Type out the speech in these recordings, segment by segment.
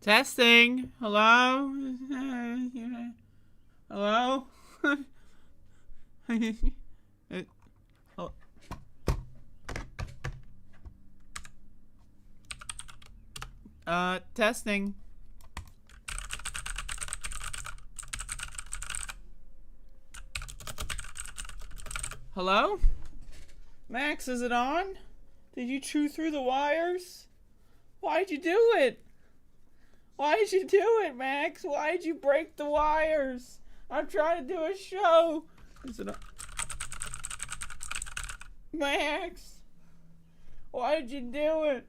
Testing. Hello? Hello? Testing. Hello? Max, is it on? Did you chew through the wires? Why'd you do it? Why'd you do it, Max? Why'd you break the wires? I'm trying to do a show. Is it on? Max, why did you do it?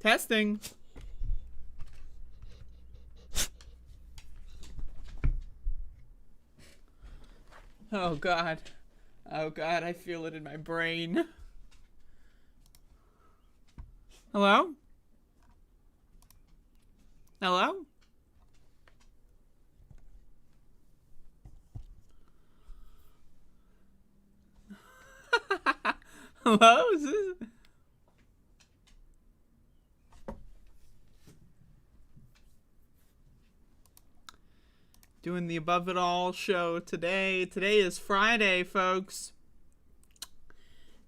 Testing. Oh God. Oh God, I feel it in my brain. Hello? Hello? Hello? Is this... Doing the Above It All show today. Today is Friday, folks.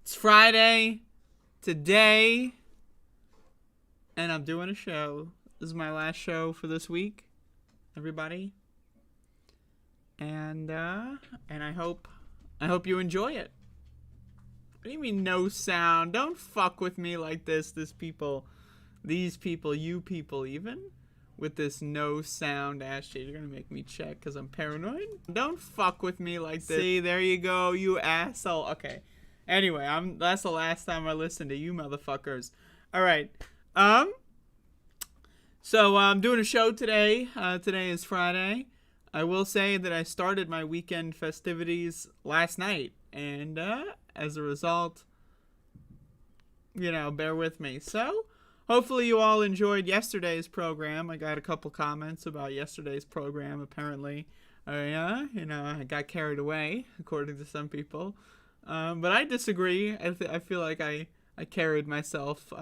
It's Friday today, and I'm doing a show. This is my last show for this week, everybody. And I hope you enjoy it. What do you mean no sound? Don't fuck with me like this. These people, you people even. With this no sound ass shit. You're gonna make me check because I'm paranoid. Don't fuck with me like this. See, there you go, you asshole. Okay. Anyway, that's the last time I listen to you motherfuckers. Alright. So I'm doing a show today. Today is Friday. I will say that I started my weekend festivities last night. And as a result, bear with me. So hopefully you all enjoyed yesterday's program. I got a couple comments about yesterday's program, apparently. I got carried away, according to some people. But I disagree. I feel like I carried myself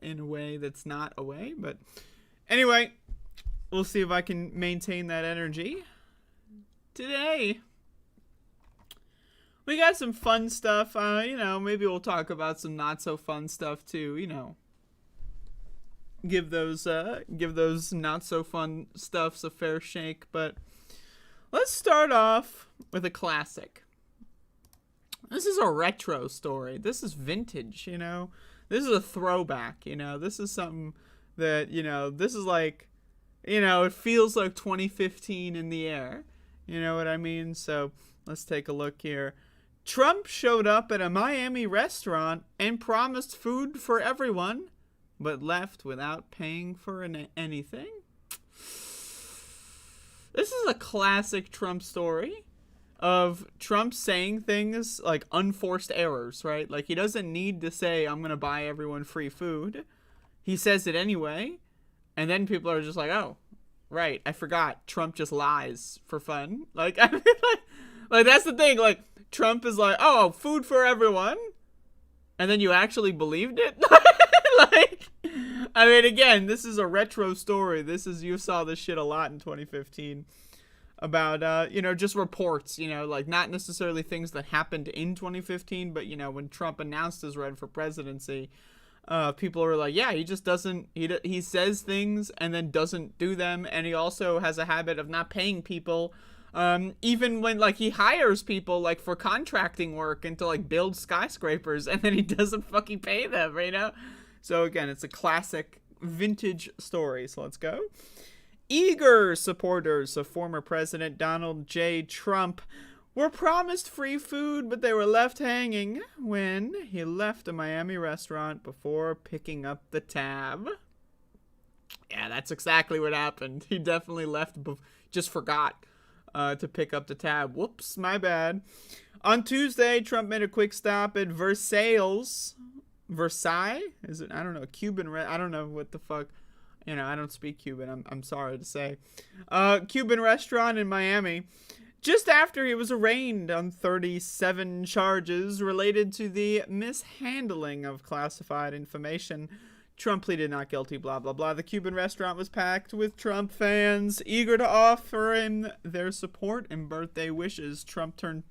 in a way that's not a way. But anyway, we'll see if I can maintain that energy. Today, we got some fun stuff. Maybe we'll talk about some not so fun stuff too, give those not so fun stuffs a fair shake. But let's start off with a classic. This is a retro story. This is vintage, This is a throwback, This is something that, this is like, it feels like 2015 in the air. You know what I mean? So let's take a look here. Trump showed up at a Miami restaurant and promised food for everyone, but left without paying for anything. This is a classic Trump story of Trump saying things like unforced errors, right? Like, he doesn't need to say, I'm going to buy everyone free food. He says it anyway, and then people are just like, oh, right, I forgot. Trump just lies for fun. Like, I mean, like that's the thing. Like, Trump is like, oh, food for everyone, and then you actually believed it? Like, I mean, again, this is a retro story. You saw this shit a lot in 2015 about, just reports, like not necessarily things that happened in 2015, but, when Trump announced his run for presidency, people were like, yeah, he just doesn't, he says things and then doesn't do them. And he also has a habit of not paying people, even when, like, he hires people, like, for contracting work and to, like, build skyscrapers, and then he doesn't fucking pay them, So again, it's a classic vintage story. So let's go. Eager supporters of former President Donald J. Trump were promised free food, but they were left hanging when he left a Miami restaurant before picking up the tab. Yeah, that's exactly what happened. He definitely left, just forgot to pick up the tab. Whoops, my bad. On Tuesday, Trump made a quick stop at Versailles. Is it? I don't know. Cuban. I don't know what the fuck. I don't speak Cuban. I'm sorry to say. Cuban restaurant in Miami. Just after he was arraigned on 37 charges related to the mishandling of classified information, Trump pleaded not guilty, blah, blah, blah. The Cuban restaurant was packed with Trump fans, eager to offer him their support and birthday wishes. Trump turned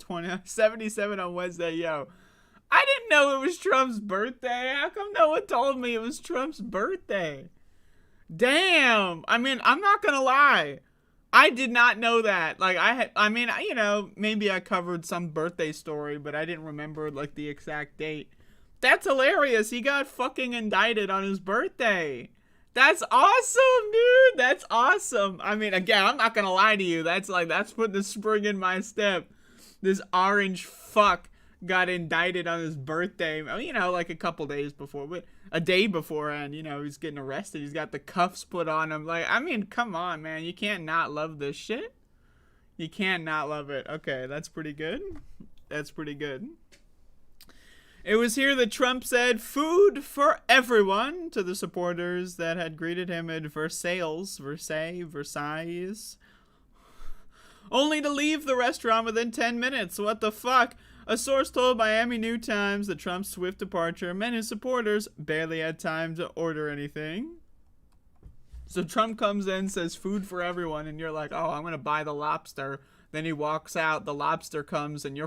77 on Wednesday. Yo, I didn't know it was Trump's birthday. How come no one told me it was Trump's birthday? Damn. I mean, I'm not going to lie. I did not know that. Like, maybe I covered some birthday story, but I didn't remember, like, the exact date. That's hilarious. He got fucking indicted on his birthday. That's awesome, dude. That's awesome. I mean, again, I'm not gonna lie to you. That's putting a spring in my step. This orange fuck got indicted on his birthday. You know, like a couple days before, but a day beforehand. You know, he's getting arrested. He's got the cuffs put on him. Like, I mean, come on, man. You can't not love this shit. You can't not love it. Okay, that's pretty good. That's pretty good. It was here that Trump said food for everyone to the supporters that had greeted him at Versailles, only to leave the restaurant within 10 minutes. What the fuck? A source told Miami New Times that Trump's swift departure meant his supporters barely had time to order anything. So Trump comes in, says food for everyone, and you're like, oh, I'm going to buy the lobster. Then he walks out, the lobster comes, and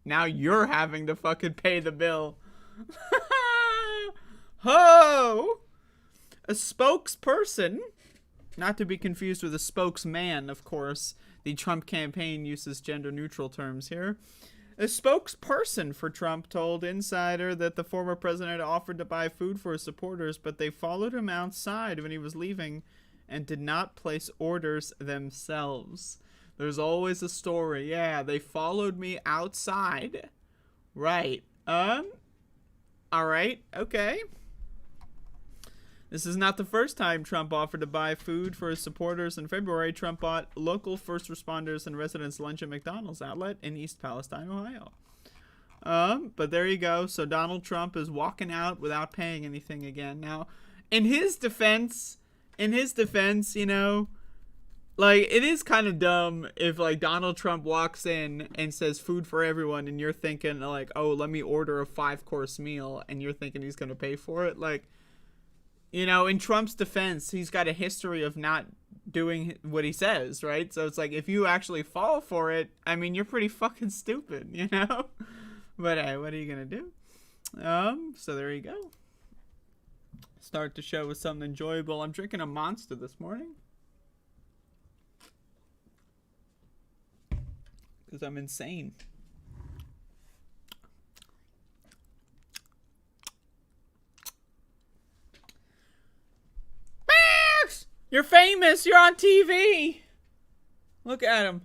now you're having to fucking pay the bill. Ho! A spokesperson, not to be confused with a spokesman, of course. The Trump campaign uses gender-neutral terms here. A spokesperson for Trump told Insider that the former president offered to buy food for his supporters, but they followed him outside when he was leaving and did not place orders themselves. There's always a story. Yeah, they followed me outside. Right. Alright, okay. This is not the first time Trump offered to buy food for his supporters. In February, Trump bought local first responders and residents lunch at McDonald's outlet in East Palestine, Ohio. But there you go. So Donald Trump is walking out without paying anything again. Now, in his defense, you know, like, it is kind of dumb if, like, Donald Trump walks in and says food for everyone and you're thinking, like, oh, let me order a 5-course meal, and you're thinking he's going to pay for it. Like, you know, in Trump's defense, he's got a history of not doing what he says, right? So it's like, if you actually fall for it, I mean, you're pretty fucking stupid, you know? But hey, what are you going to do? So there you go. Start the show with something enjoyable. I'm drinking a Monster this morning. Because I'm insane. Max! You're famous! You're on TV! Look at him.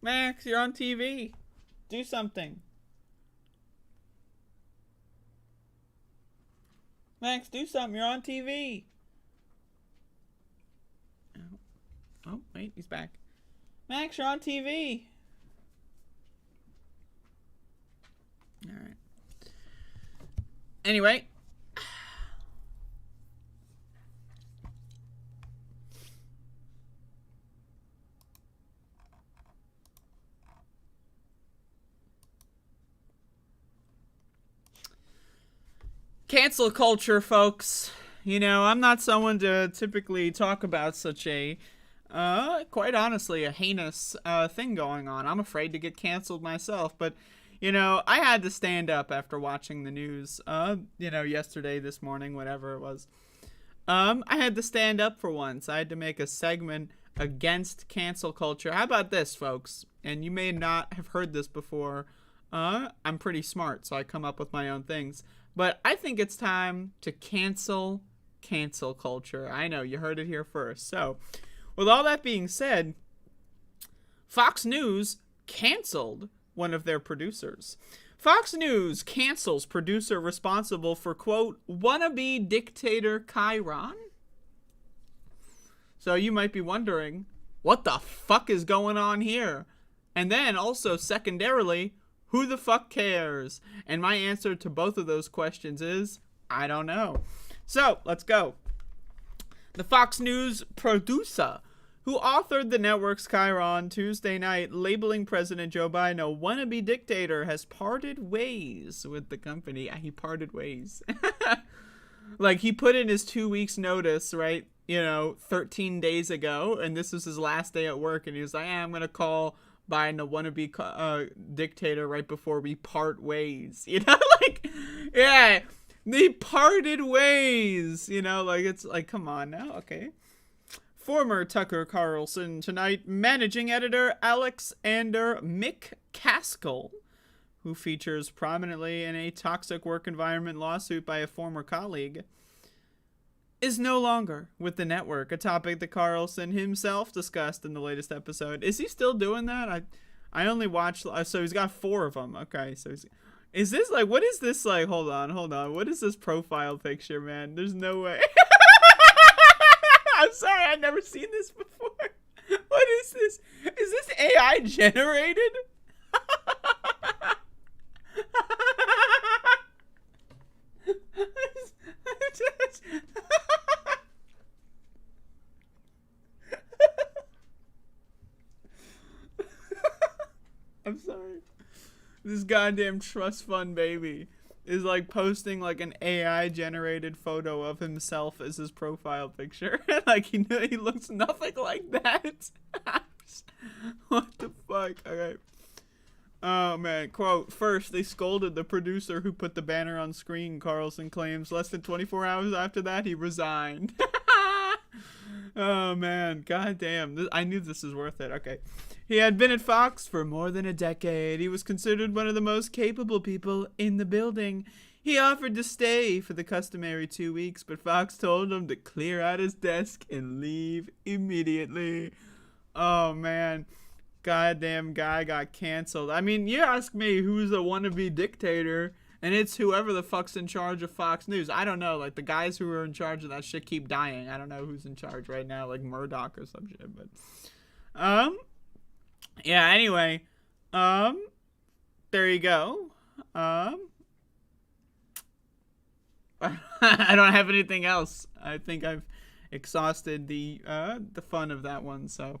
Max, you're on TV. Do something. Max, do something. You're on TV. Oh, wait, he's back. Max, you're on TV. Alright. Anyway. Cancel culture, folks. You know, I'm not someone to typically talk about such a quite honestly, a heinous thing going on. I'm afraid to get canceled myself, but, you know, I had to stand up after watching the news, you know, yesterday, this morning, whatever it was. I had to stand up for once. I had to make a segment against cancel culture. How about this, folks? And you may not have heard this before. I'm pretty smart, so I come up with my own things. But I think it's time to cancel culture. I know, you heard it here first. So, with all that being said, Fox News canceled one of their producers. Fox News cancels producer responsible for, quote, wannabe dictator Chiron. So you might be wondering, what the fuck is going on here? And then also, secondarily, who the fuck cares? And my answer to both of those questions is, I don't know. So, let's go. The Fox News producer who authored the network's Chiron Tuesday night, labeling President Joe Biden a wannabe dictator, has parted ways with the company. He parted ways. Like, he put in his 2 weeks notice, right? 13 days ago, and this was his last day at work, and he was like, I'm going to call Biden a wannabe dictator right before we part ways. Like, yeah, they parted ways, like, it's like, come on now, okay. Former Tucker Carlson tonight, managing editor Alexander McCaskill, who features prominently in a toxic work environment lawsuit by a former colleague, is no longer with the network, a topic that Carlson himself discussed in the latest episode. Is he still doing that? I only watched, so he's got 4 of them. Okay, so is this like, what is this like? Hold on. What is this profile picture, man? There's no way. I'm sorry, I've never seen this before. What is this? Is this AI generated? I'm sorry. This goddamn trust fund baby is like posting like an AI generated photo of himself as his profile picture. Like he looks nothing like that. What the fuck? Okay. Oh man, quote, first they scolded the producer who put the banner on screen, Carlson claims. Less than 24 hours after that, he resigned. Oh man, goddamn. I knew this was worth it. Okay. He had been at Fox for more than a decade. He was considered one of the most capable people in the building. He offered to stay for the customary 2 weeks, but Fox told him to clear out his desk and leave immediately. Oh man. Goddamn guy got canceled. I mean, you ask me who's a wannabe dictator, and it's whoever the fuck's in charge of Fox News. I don't know. Like, the guys who are in charge of that shit keep dying. I don't know who's in charge right now, like Murdoch or some shit. But, yeah. Anyway, there you go. I don't have anything else. I think I've exhausted the fun of that one. So.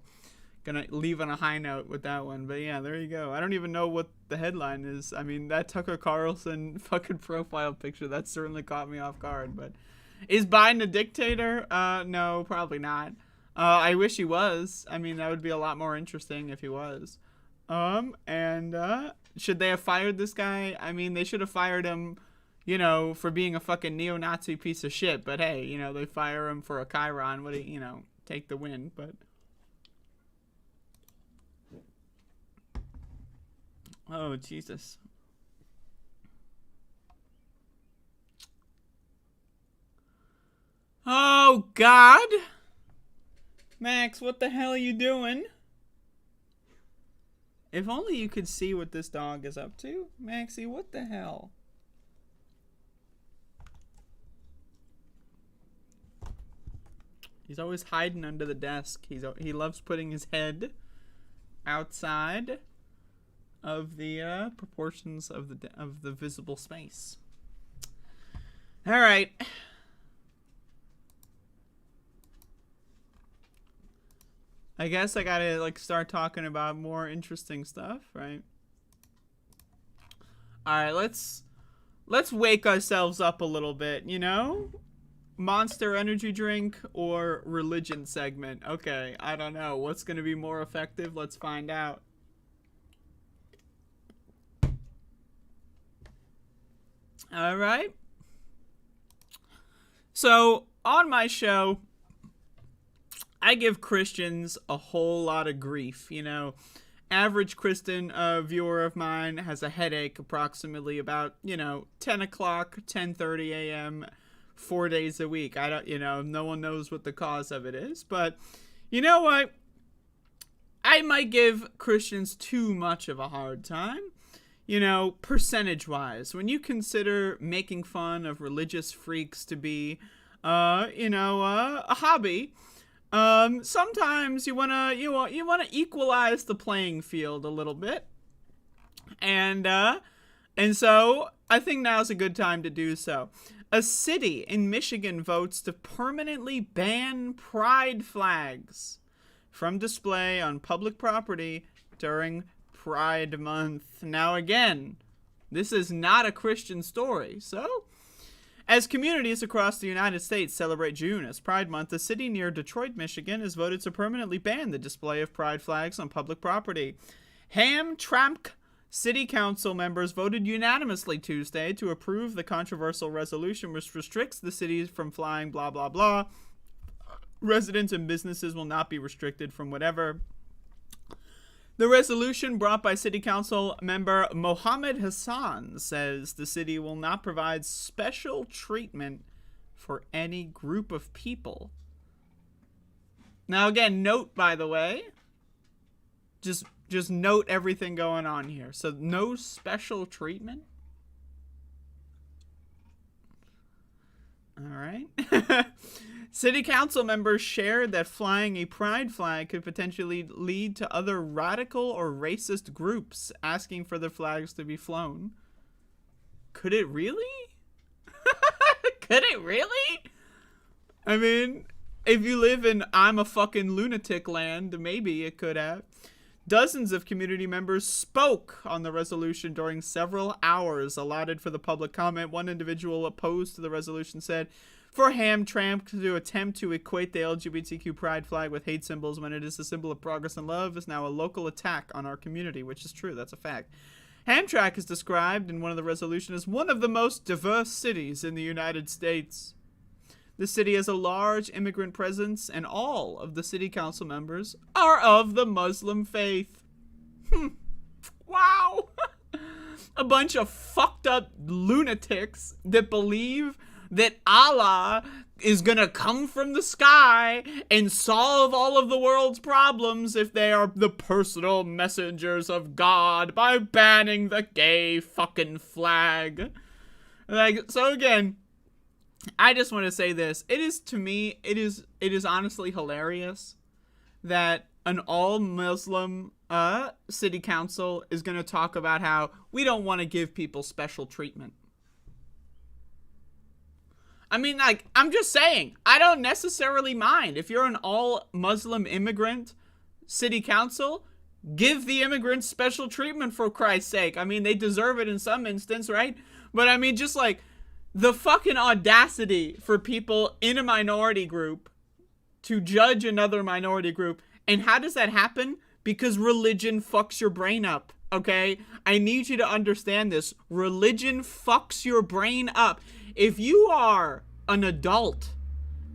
Gonna leave on a high note with that one, but yeah, there you go. I don't even know what the headline is. I mean, that Tucker Carlson fucking profile picture, that certainly caught me off guard. But is Biden a dictator? No, probably not. I wish he was. I mean, that would be a lot more interesting if he was. And should they have fired this guy? I mean, they should have fired him, for being a fucking neo-Nazi piece of shit. But hey, they fire him for a Chiron. What do take the win, but. Oh, Jesus. Oh, God. Max, what the hell are you doing? If only you could see what this dog is up to. Maxie, what the hell? He's always hiding under the desk. He loves putting his head outside of the proportions of the visible space. All right. I guess I gotta start talking about more interesting stuff, right? All right, let's wake ourselves up a little bit, Monster energy drink or religion segment. Okay, I don't know. What's gonna be more effective? Let's find out. All right. So, on my show, I give Christians a whole lot of grief. Average Christian viewer of mine has a headache approximately about, 10 o'clock, 10:30 a.m., 4 days a week. I don't, no one knows what the cause of it is. But, you know what? I might give Christians too much of a hard time. Percentage-wise, when you consider making fun of religious freaks to be, a hobby, sometimes you wanna equalize the playing field a little bit, and so I think now's a good time to do so. A city in Michigan votes to permanently ban pride flags. from display on public property during Pride Month. Now again, this is not a Christian story, so as communities across the United States celebrate June as Pride Month, a city near Detroit, Michigan has voted to permanently ban the display of pride flags on public property. Hamtramck City Council members voted unanimously Tuesday to approve the controversial resolution which restricts the cities from flying blah blah blah. Residents and businesses will not be restricted from whatever. The resolution brought by City Council member Mohammed Hassan says the city will not provide special treatment for any group of people. Now again, note, by the way, just note everything going on here. So no special treatment. All right. City Council members shared that flying a pride flag could potentially lead to other radical or racist groups asking for their flags to be flown. Could it really? Could it really? I mean, if you live in I'm a fucking lunatic land, maybe it could have. Dozens of community members spoke on the resolution during several hours allotted for the public comment. One individual opposed to the resolution said, for Hamtramck to attempt to equate the LGBTQ pride flag with hate symbols when it is a symbol of progress and love is now a local attack on our community, which is true. That's a fact. Hamtramck is described in one of the resolutions as one of the most diverse cities in the United States. The city has a large immigrant presence, and all of the city council members are of the Muslim faith. Wow. A bunch of fucked up lunatics that believe that Allah is gonna come from the sky and solve all of the world's problems if they are the personal messengers of God by banning the gay fucking flag. Like, so again, I just want to say this. It is, to me, it is honestly hilarious that an all-Muslim city council is going to talk about how we don't want to give people special treatment. I mean, like, I'm just saying, I don't necessarily mind. If you're an all-Muslim immigrant city council, give the immigrants special treatment for Christ's sake. I mean, they deserve it in some instance, right? But I mean, just like, the fucking audacity for people in a minority group to judge another minority group. And how does that happen? Because religion fucks your brain up, okay? I need you to understand this. Religion fucks your brain up. If you are an adult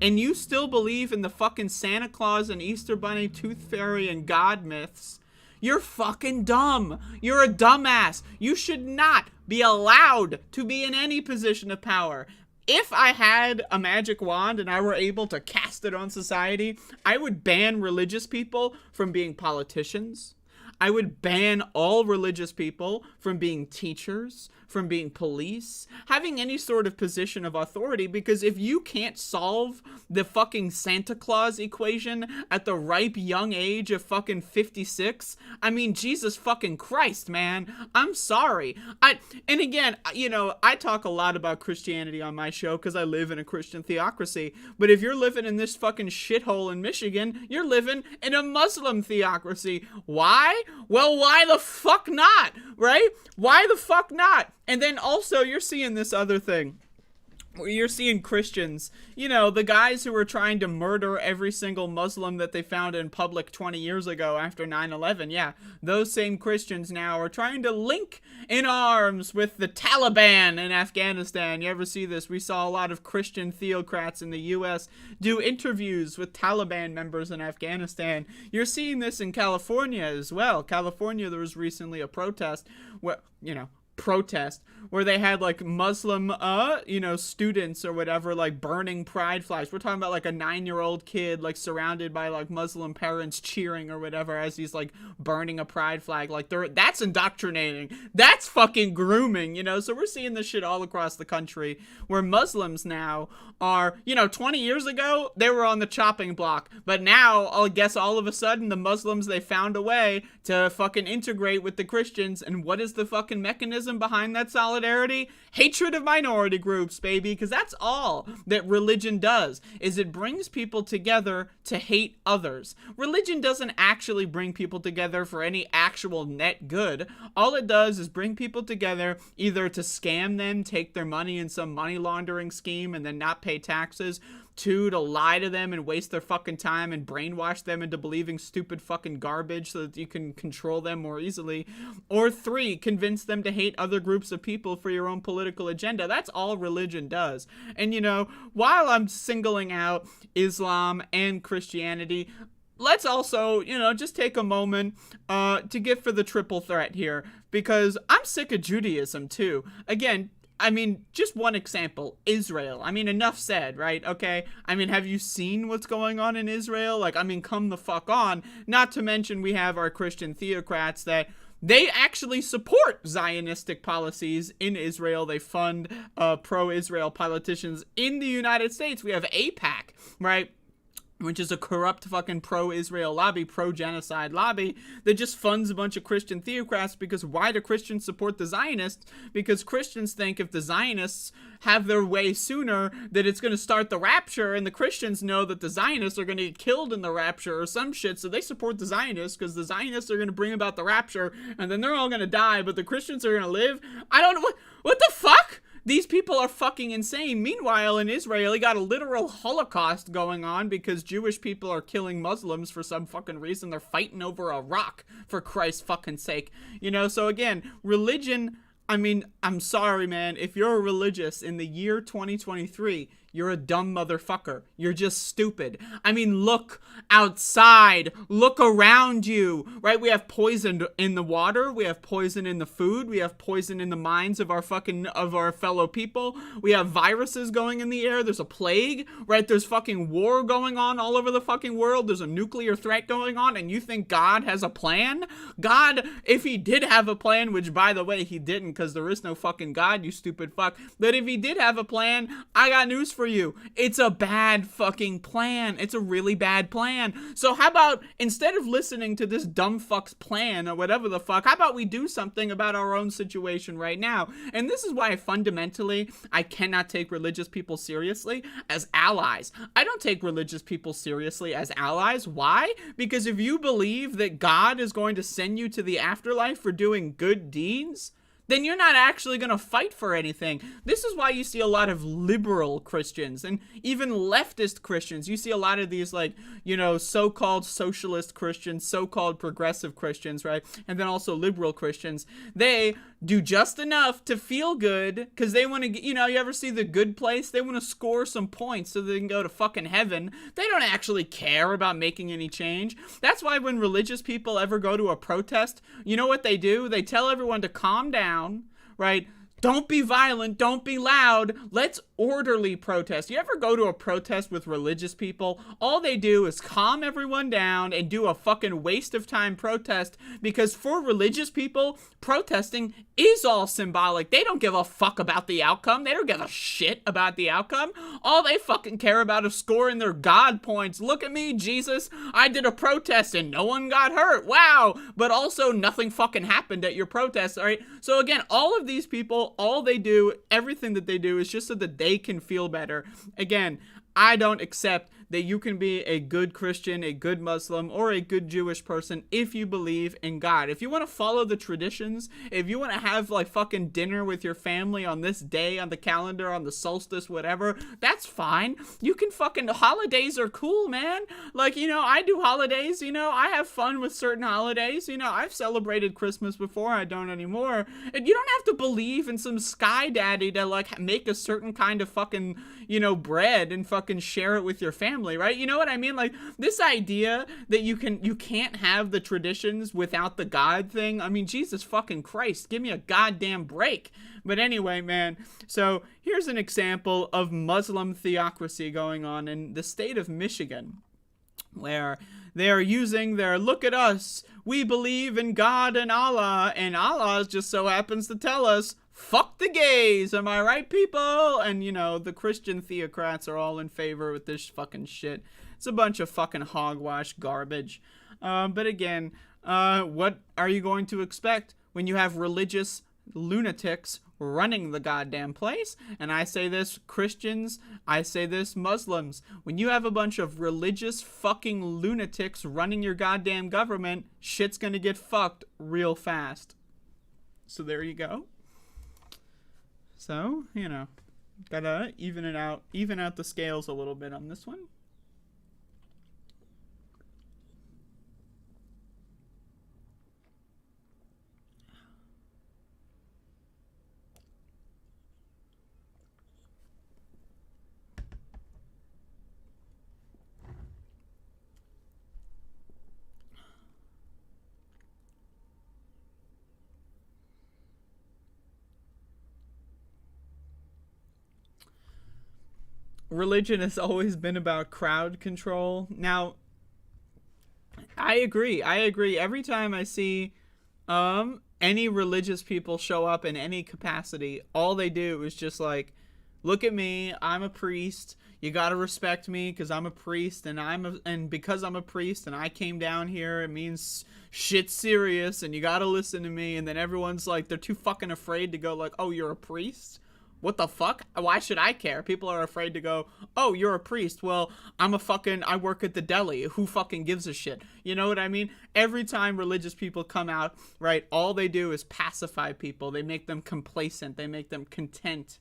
and you still believe in the fucking Santa Claus and Easter Bunny, Tooth Fairy, and God myths, you're fucking dumb. You're a dumbass. You should not be allowed to be in any position of power. If I had a magic wand and I were able to cast it on society, I would ban religious people from being politicians. I would ban all religious people from being teachers, from being police, having any sort of position of authority, because if you can't solve the fucking Santa Claus equation at the ripe young age of fucking 56, I mean, Jesus fucking Christ, man. I'm sorry. And again, you know, I talk a lot about Christianity on my show because I live in a Christian theocracy, but if you're living in this fucking shithole in Michigan, you're living in a Muslim theocracy. Why? Well, why the fuck not, right? Why the fuck not? And then also, you're seeing this other thing. You're seeing Christians, you know, the guys who were trying to murder every single Muslim that they found in public 20 years ago after 9/11. Yeah, those same Christians now are trying to link in arms with the Taliban in Afghanistan. You ever see this? We saw a lot of Christian theocrats in the U.S. do interviews with Taliban members in Afghanistan. You're seeing this in California as well. California, there was recently a protest where, where they had like Muslim, students or whatever, like burning pride flags. We're talking about like a 9-year-old kid, like surrounded by like Muslim parents cheering or whatever as he's like burning a pride flag. Like that's indoctrinating. That's fucking grooming, you know? So we're seeing this shit all across the country where Muslims now are, 20 years ago, they were on the chopping block. But now, I guess all of a sudden, the Muslims, they found a way to fucking integrate with the Christians. And what is the fucking mechanism? mechanism behind that solidarity? Hatred of minority groups, baby, because that's all that religion does, is it brings people together to hate others. Religion doesn't actually bring people together for any actual net good. All it does is bring people together either to scam them, take their money in some money laundering scheme and then not pay taxes, 2, to lie to them and waste their fucking time and brainwash them into believing stupid fucking garbage so that you can control them more easily, or 3, convince them to hate other groups of people for your own political agenda. That's all religion does. And you know, while I'm singling out Islam and Christianity, let's also, you know, just take a moment to get for the triple threat here, because I'm sick of Judaism too. Again, I mean, just one example, Israel. I mean, enough said, right? Okay. I mean, have you seen what's going on in Israel? Like, I mean, come the fuck on. Not to mention we have our Christian theocrats that they actually support Zionistic policies in Israel. They fund pro-Israel politicians in the United States. We have AIPAC, right? Which is a corrupt fucking pro-Israel lobby, pro-genocide lobby that just funds a bunch of Christian theocrats. Because why do Christians support the Zionists? Because Christians think if the Zionists have their way sooner, that it's going to start the rapture, and the Christians know that the Zionists are going to get killed in the rapture or some shit, so they support the Zionists because the Zionists are going to bring about the rapture, and then they're all going to die, but the Christians are going to live. I don't know, what the fuck? These people are fucking insane. Meanwhile, in Israel, you got a literal Holocaust going on because Jewish people are killing Muslims for some fucking reason. They're fighting over a rock, for Christ's fucking sake. You know, so again, religion, I mean, I'm sorry, man. If you're religious in the year 2023, you're a dumb motherfucker. You're just stupid. I mean, look outside. Look around you, right? We have poison in the water. We have poison in the food. We have poison in the minds of our fellow people. We have viruses going in the air. There's a plague, right? There's fucking war going on all over the fucking world. There's a nuclear threat going on, and you think God has a plan? God, if he did have a plan, which by the way, he didn't, because there is no fucking God, you stupid fuck. But if he did have a plan, I got news for you. It's a bad fucking plan. It's a really bad plan. So how about, instead of listening to this dumb fuck's plan or whatever the fuck, how about we do something about our own situation right now? And this is why fundamentally I cannot take religious people seriously as allies. I don't take religious people seriously as allies. Why? Because if you believe that God is going to send you to the afterlife for doing good deeds, then you're not actually going to fight for anything. This is why you see a lot of liberal Christians and even leftist Christians. You see a lot of these, like, you know, so-called socialist Christians, so-called progressive Christians, right? And then also liberal Christians. They do just enough to feel good because they want to, you know, you ever see The Good Place? They want to score some points so they can go to fucking heaven. They don't actually care about making any change. That's why when religious people ever go to a protest, you know what they do? They tell everyone to calm down, right? Don't be violent. Don't be loud. Let's orderly protest. You ever go to a protest with religious people? All they do is calm everyone down and do a fucking waste of time protest, because for religious people, protesting is all symbolic. They don't give a fuck about the outcome. They don't give a shit about the outcome. All they fucking care about is scoring their God points. Look at me, Jesus. I did a protest and no one got hurt. Wow. But also nothing fucking happened at your protest, all right? So again, all of these people, all they do, everything that they do is just so that they can feel better. Again, I don't accept that you can be a good Christian, a good Muslim, or a good Jewish person if you believe in God. If you want to follow the traditions, if you want to have like fucking dinner with your family on this day on the calendar, on the solstice, whatever, that's fine. You can fucking, holidays are cool, man. Like, you know, I do holidays, you know, I have fun with certain holidays. You know, I've celebrated Christmas before, I don't anymore. And you don't have to believe in some sky daddy to like make a certain kind of fucking, you know, bread and fucking share it with your family, right? You know what I mean? Like, this idea that you can't have the traditions without the God thing. I mean, Jesus fucking Christ, give me a goddamn break. But anyway, man, so here's an example of Muslim theocracy going on in the state of Michigan, where they are using their, look at us, we believe in God and Allah just so happens to tell us, fuck the gays, am I right, people? And, you know, the Christian theocrats are all in favor with this fucking shit. It's a bunch of fucking hogwash garbage. But again, what are you going to expect when you have religious lunatics running the goddamn place. And I say this, Christians, I say this, Muslims. When you have a bunch of religious fucking lunatics running your goddamn government, shit's gonna get fucked real fast. So there you go. So, you know, gotta even out the scales a little bit on this one. Religion has always been about crowd control. Now, I agree. Every time I see any religious people show up in any capacity, all they do is just like, look at me, I'm a priest. You got to respect me cuz I'm a priest and because I'm a priest and I came down here, it means shit's serious and you got to listen to me. And then everyone's like, they're too fucking afraid to go like, "Oh, you're a priest?" What the fuck? Why should I care? People are afraid to go, "Oh, you're a priest." Well, I work at the deli. Who fucking gives a shit? You know what I mean? Every time religious people come out, right, all they do is pacify people. They make them complacent. They make them content,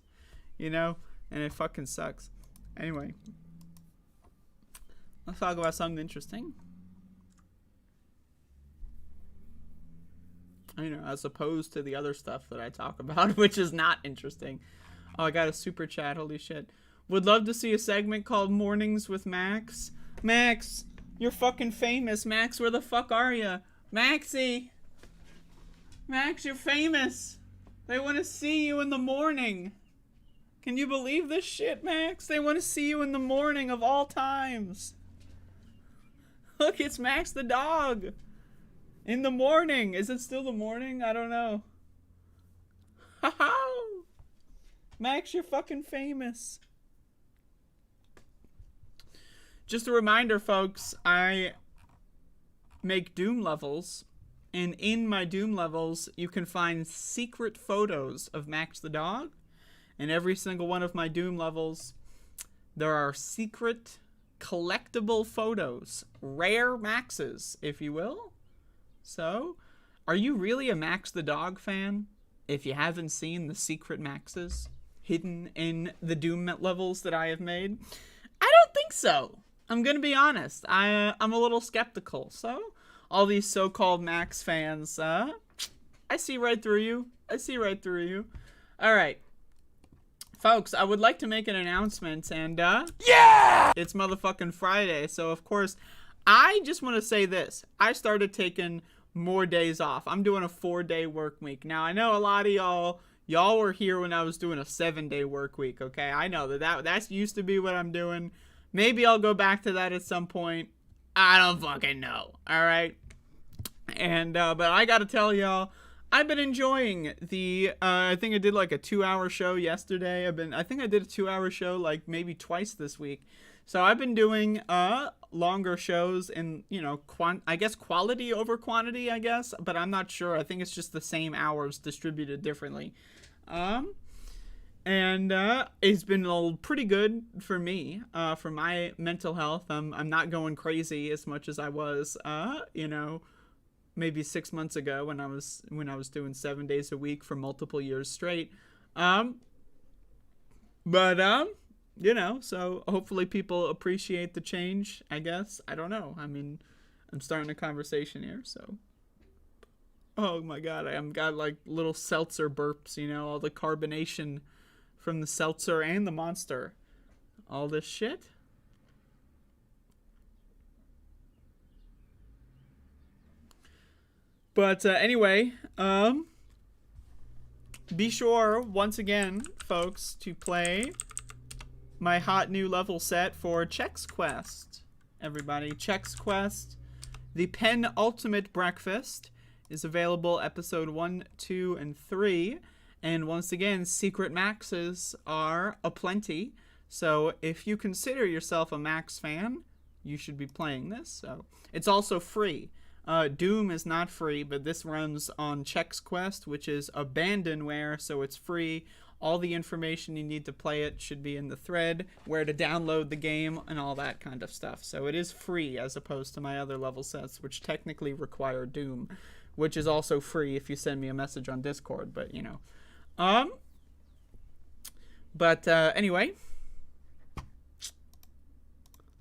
you know? And it fucking sucks. Anyway, let's talk about something interesting. You know, as opposed to the other stuff that I talk about, which is not interesting. Oh, I got a super chat. Holy shit. Would love to see a segment called Mornings with Max. Max, you're fucking famous. Max, where the fuck are you? Maxie. Max, you're famous. They want to see you in the morning. Can you believe this shit, Max? They want to see you in the morning of all times. Look, it's Max the dog. In the morning. Is it still the morning? I don't know. Ha-ha! Max, you're fucking famous. Just a reminder, folks, I make Doom levels, and in my Doom levels, you can find secret photos of Max the dog. In every single one of my Doom levels, there are secret collectible photos, rare Maxes, if you will. So, are you really a Max the dog fan if you haven't seen the secret Maxes hidden in the Doom levels that I have made? I don't think so. I'm gonna be honest. I'm a little skeptical. So, all these so-called Max fans, I see right through you. All right. Folks, I would like to make an announcement, and yeah! It's motherfucking Friday, so of course, I just want to say this. I started taking more days off. I'm doing a 4-day work week. Now, I know a lot of y'all were here when I was doing a 7-day work week, okay? I know that used to be what I'm doing. Maybe I'll go back to that at some point. I don't fucking know, all right? And, but I gotta tell y'all, I've been enjoying the, I think I did like a 2-hour show yesterday. I think I did a 2-hour show like maybe twice this week. So I've been doing, longer shows and, you know, I guess quality over quantity, I guess, but I'm not sure. I think it's just the same hours distributed differently. And it's been pretty good for me, for my mental health. I'm not going crazy as much as I was, you know, maybe 6 months ago when I was doing 7 days a week for multiple years straight. You know, so hopefully people appreciate the change, I guess. I don't know. I mean, I'm starting a conversation here, so. Oh my god, I've got like little seltzer burps, you know, all the carbonation from the seltzer and the Monster. All this shit. But anyway, be sure, once again, folks, to play my hot new level set for Chex Quest. Everybody, Chex Quest, the Penultimate Breakfast, is available episode 1, 2, and 3. And once again, secret Maxes are aplenty. So if you consider yourself a Max fan, you should be playing this. So it's also free. Doom is not free, but this runs on Chex Quest, which is abandonware, so it's free. All the information you need to play it should be in the thread, where to download the game, and all that kind of stuff. So it is free, as opposed to my other level sets, which technically require Doom, which is also free if you send me a message on Discord, but, you know. Anyway.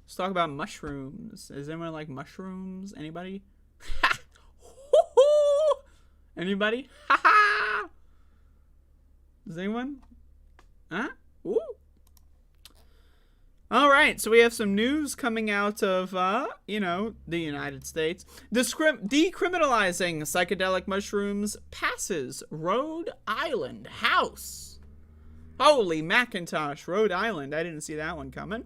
Let's talk about mushrooms. Does anyone like mushrooms? Anybody? Anybody? Does anyone? Huh? Ooh. All right, so we have some news coming out of, the United States. Decriminalizing psychedelic mushrooms passes Rhode Island House. Holy Macintosh, Rhode Island. I didn't see that one coming.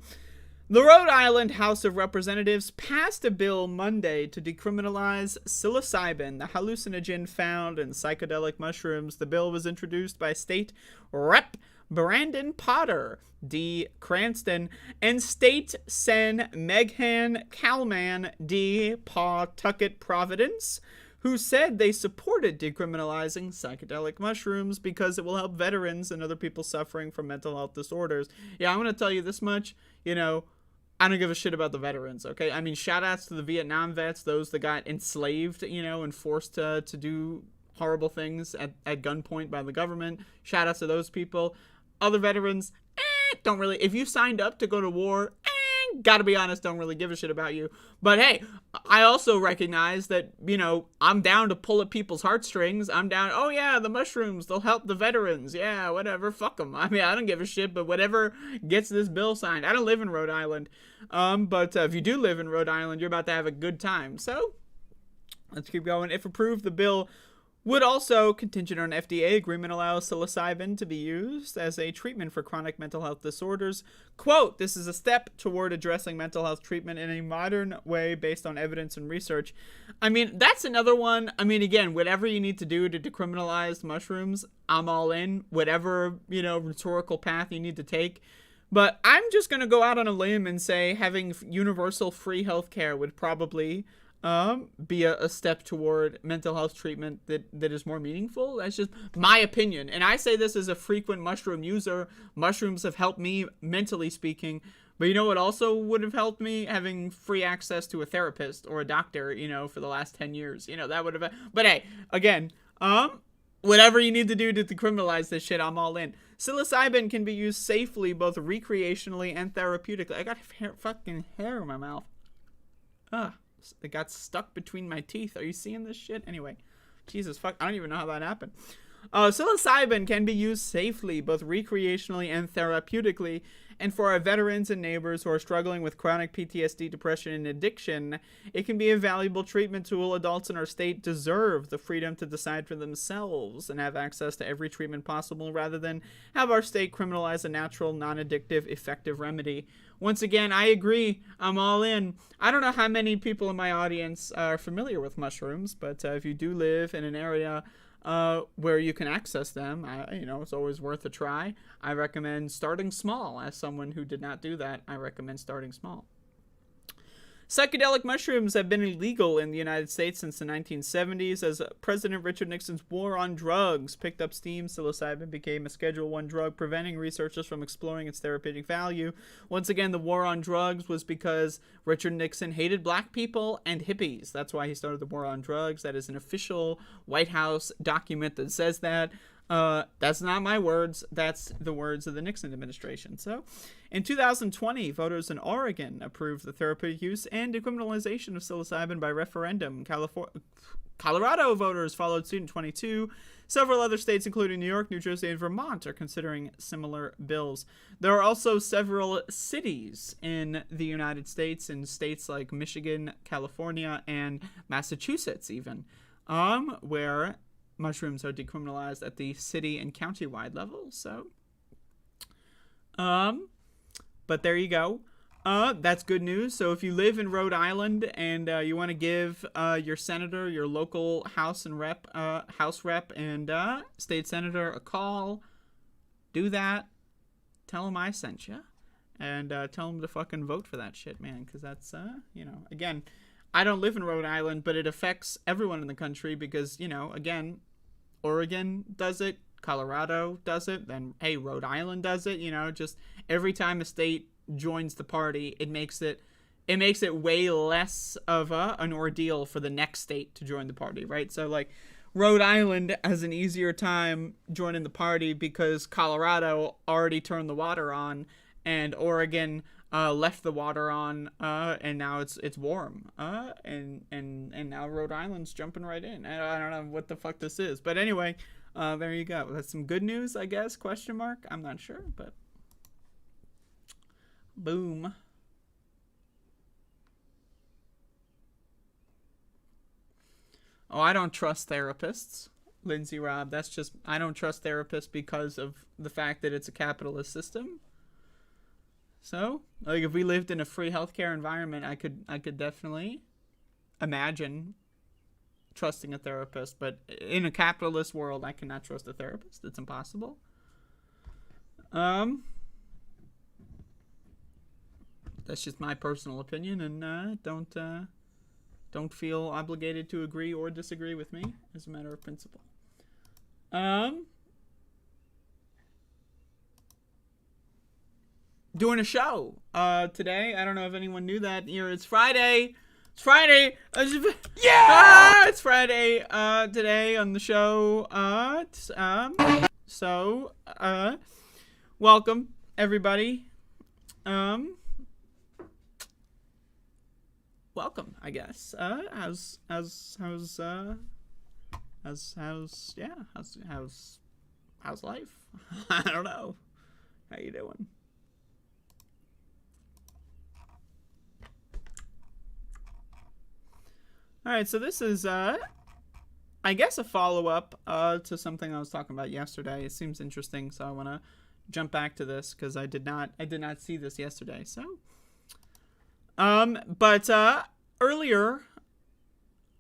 The Rhode Island House of Representatives passed a bill Monday to decriminalize psilocybin, the hallucinogen found in psychedelic mushrooms. The bill was introduced by State Rep. Brandon Potter, D. Cranston, and State Sen. Meghan Kalman, D. Pawtucket Providence, who said they supported decriminalizing psychedelic mushrooms because it will help veterans and other people suffering from mental health disorders. Yeah, I'm going to tell you this much, I don't give a shit about the veterans, okay? I mean, shout-outs to the Vietnam vets, those that got enslaved, and forced to do horrible things at gunpoint by the government. Shout-outs to those people. Other veterans, don't really... If you signed up to go to war, gotta be honest, don't really give a shit about you. But hey, I also recognize that, I'm down to pull at people's heartstrings. I'm down, oh yeah, the mushrooms, they'll help the veterans. Yeah, whatever, fuck them. I mean, I don't give a shit, but whatever gets this bill signed. I don't live in Rhode Island. But if you do live in Rhode Island, you're about to have a good time. So, let's keep going. If approved, the bill would also, contingent on FDA agreement, allow psilocybin to be used as a treatment for chronic mental health disorders. Quote, this is a step toward addressing mental health treatment in a modern way based on evidence and research. I mean, that's another one. I mean, again, whatever you need to do to decriminalize mushrooms, I'm all in. Whatever, rhetorical path you need to take. But I'm just going to go out on a limb and say having universal free healthcare would probably... be a step toward mental health treatment that is more meaningful. That's just my opinion. And I say this as a frequent mushroom user. Mushrooms have helped me, mentally speaking. But you know what also would have helped me? Having free access to a therapist or a doctor, for the last 10 years. That would have... But hey, again, whatever you need to do to decriminalize this shit, I'm all in. Psilocybin can be used safely, both recreationally and therapeutically. I got fucking hair in my mouth. Ugh. It got stuck between my teeth. Are you seeing this shit? Anyway, Jesus fuck, I don't even know how that happened. Psilocybin can be used safely, both recreationally and therapeutically. And for our veterans and neighbors who are struggling with chronic PTSD, depression, and addiction, it can be a valuable treatment tool. Adults in our state deserve the freedom to decide for themselves and have access to every treatment possible, rather than have our state criminalize a natural, non-addictive, effective remedy. Once again, I agree. I'm all in. I don't know how many people in my audience are familiar with mushrooms, but if you do live in an area where you can access them, it's always worth a try. I recommend starting small. As someone who did not do that, I recommend starting small. Psychedelic mushrooms have been illegal in the United States since the 1970s. As President Richard Nixon's war on drugs picked up steam, psilocybin became a Schedule I drug, preventing researchers from exploring its therapeutic value. Once again, the war on drugs was because Richard Nixon hated black people and hippies. That's why he started the war on drugs. That is an official White House document that says that. That's not my words. That's the words of the Nixon administration. So, in 2020, voters in Oregon approved the therapeutic use and decriminalization of psilocybin by referendum. Colorado voters followed suit in 2022. Several other states, including New York, New Jersey, and Vermont, are considering similar bills. There are also several cities in the United States, in states like Michigan, California, and Massachusetts, even, where mushrooms are decriminalized at the city and county-wide level. So, but there you go. That's good news. So if you live in Rhode Island and you want to give your senator, your local House rep, and state senator a call, do that. Tell them I sent you, and tell them to fucking vote for that shit, man. Because that's, again, I don't live in Rhode Island, but it affects everyone in the country because, you know, again, Oregon does it, Colorado does it, then, hey, Rhode Island does it, you know, just every time a state joins the party, it makes it way less of an ordeal for the next state to join the party, right? So, like, Rhode Island has an easier time joining the party because Colorado already turned the water on, and Oregon left the water on, and now it's warm, and now Rhode Island's jumping right in. I don't know what the fuck this is, but anyway, there you go. That's some good news, I guess? Question mark? I'm not sure, but boom. Oh, I don't trust therapists, Lindsay Robb. That's just, I don't trust therapists because of the fact that it's a capitalist system. So, like, if we lived in a free healthcare environment, I could definitely imagine trusting a therapist. But in a capitalist world, I cannot trust a therapist. It's impossible. That's just my personal opinion, and don't feel obligated to agree or disagree with me as a matter of principle. Doing a show today. I don't know if anyone knew that. It's Friday. It's Friday. Yeah! It's Friday today on the show. So, welcome, everybody. Welcome, I guess. How's life? I don't know. How you doing? All right, so this is I guess a follow-up to something I was talking about yesterday. It seems interesting, so I want to jump back to this because I did not see this yesterday. So but earlier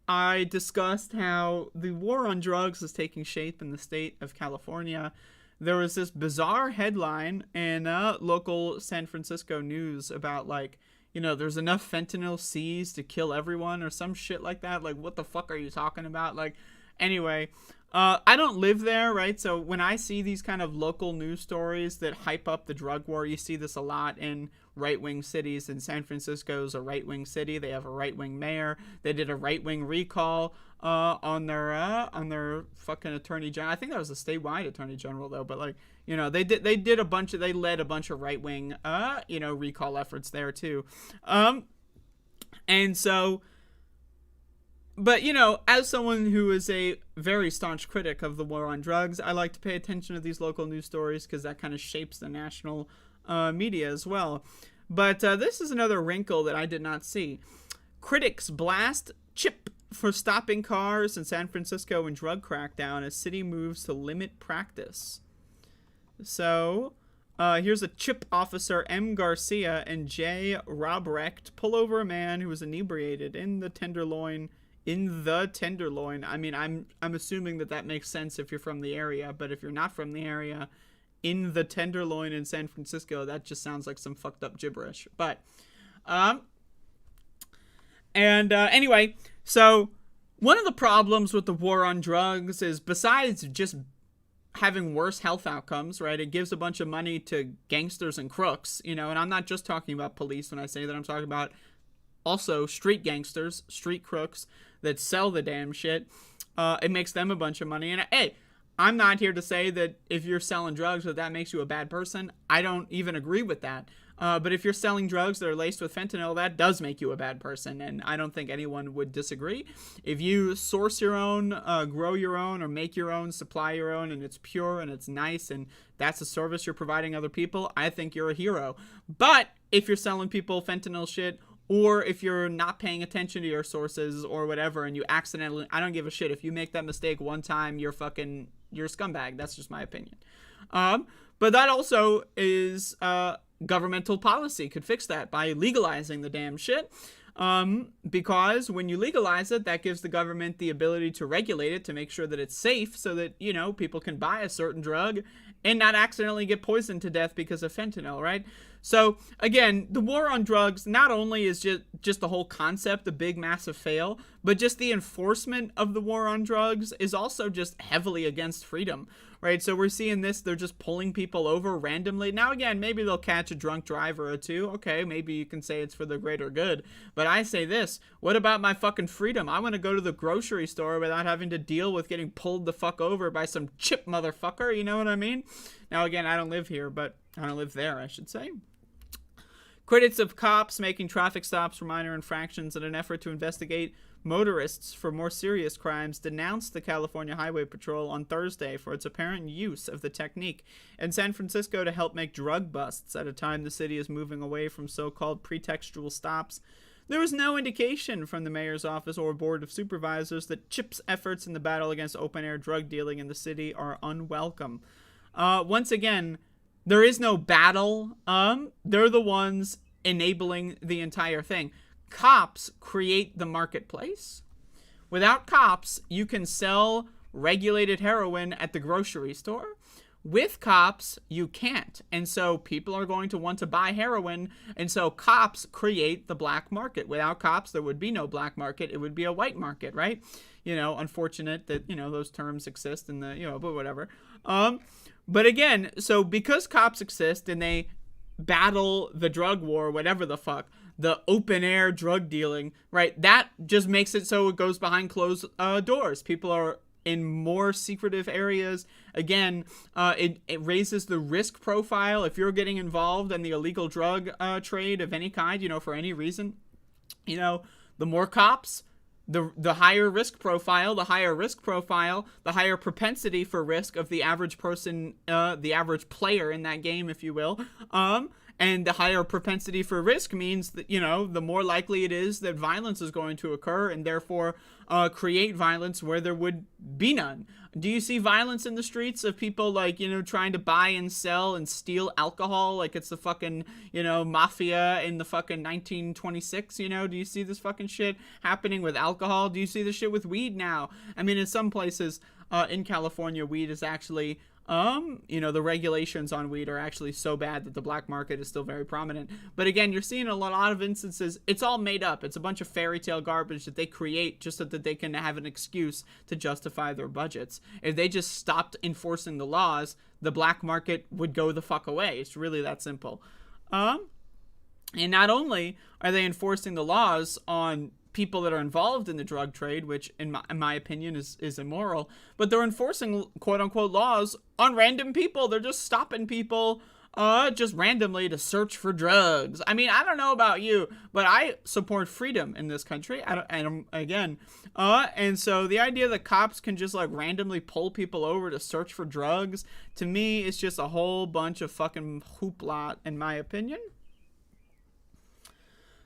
I discussed how the war on drugs is taking shape in the state of California. There was this bizarre headline in local San Francisco news about, like, you know, there's enough fentanyl seized to kill everyone or some shit like that. Like, what the fuck are you talking about? Like, anyway, I don't live there, right? So when I see these kind of local news stories that hype up the drug war, you see this a lot in right-wing cities. And San Francisco's a right-wing city. They have a right-wing mayor. They did a right-wing recall on their fucking attorney general. I think that was a statewide attorney general though, but, like, you know, they led a bunch of right-wing recall efforts there too. And so, but, you know, as someone who is a very staunch critic of the war on drugs, I like to pay attention to these local news stories because that kind of shapes the national media as well. But this is another wrinkle that I did not see. Critics blast Chip for stopping cars in San Francisco in drug crackdown as city moves to limit practice. So, here's a Chip officer, M. Garcia, and J. Robrecht pull over a man who was inebriated in the Tenderloin. I mean, I'm assuming that makes sense if you're from the area, but if you're not from the area, in the Tenderloin in San Francisco, that just sounds like some fucked up gibberish. But, anyway, so one of the problems with the war on drugs is, besides just having worse health outcomes, right, it gives a bunch of money to gangsters and crooks, you know, and I'm not just talking about police when I say that. I'm talking about also street gangsters, street crooks that sell the damn shit. It makes them a bunch of money. And hey, I'm not here to say that if you're selling drugs that makes you a bad person. I don't even agree with that. But if you're selling drugs that are laced with fentanyl, that does make you a bad person, and I don't think anyone would disagree. If you source your own, grow your own, or make your own, supply your own, and it's pure and it's nice, and that's a service you're providing other people, I think you're a hero. But if you're selling people fentanyl shit, or if you're not paying attention to your sources or whatever, and you accidentally, I don't give a shit. If you make that mistake one time, you're a scumbag. That's just my opinion. But that also is, governmental policy could fix that by legalizing the damn shit. Because when you legalize it, that gives the government the ability to regulate it, to make sure that it's safe, so that, you know, people can buy a certain drug and not accidentally get poisoned to death because of fentanyl, right? So again, the war on drugs not only is just the whole concept a big massive fail, but just the enforcement of the war on drugs is also just heavily against freedom, right? So we're seeing this, they're just pulling people over randomly. Now again, maybe they'll catch a drunk driver or two. Okay, maybe you can say it's for the greater good. But I say this, what about my fucking freedom? I want to go to the grocery store without having to deal with getting pulled the fuck over by some chip motherfucker, you know what I mean? Now again, I don't live here, but I don't live there, I should say. Critics of cops making traffic stops for minor infractions in an effort to investigate motorists for more serious crimes denounced the California Highway Patrol on Thursday for its apparent use of the technique in San Francisco to help make drug busts at a time the city is moving away from so-called pretextual stops. There was no indication from the mayor's office or board of supervisors that CHIP's efforts in the battle against open-air drug dealing in the city are unwelcome. Once again, there is no battle. They're the ones enabling the entire thing. Cops create the marketplace. Without cops, you can sell regulated heroin at the grocery store. With cops, you can't. And so people are going to want to buy heroin. And so cops create the black market. Without cops, there would be no black market. It would be a white market, right? You know, unfortunate that, you know, those terms exist in the, you know, but whatever. But again, so because cops exist and they battle the drug war, whatever the fuck, the open air drug dealing, right? That just makes it so it goes behind closed doors. People are in more secretive areas. Again, it raises the risk profile if you're getting involved in the illegal drug trade of any kind, you know, for any reason. You know, the more cops, the higher risk profile, the higher propensity for risk of the average person, the average player in that game, if you will. And the higher propensity for risk means that, you know, the more likely it is that violence is going to occur and therefore create violence where there would be none. Do you see violence in the streets of people, like, you know, trying to buy and sell and steal alcohol like it's the fucking, you know, mafia in the fucking 1926, you know? Do you see this fucking shit happening with alcohol? Do you see this shit with weed now? I mean, in some places in California, weed is actually... you know, the regulations on weed are actually so bad that the black market is still very prominent. But again, you're seeing a lot of instances, it's all made up. It's a bunch of fairy tale garbage that they create just so that they can have an excuse to justify their budgets. If they just stopped enforcing the laws, the black market would go the fuck away. It's really that simple. And not only are they enforcing the laws on people that are involved in the drug trade, which in my opinion is immoral, but they're enforcing quote unquote laws on random people. They're just stopping people just randomly to search for drugs. I mean, I don't know about you, but I support freedom in this country. And so the idea that cops can just like randomly pull people over to search for drugs, to me, is just a whole bunch of fucking hoopla, in my opinion.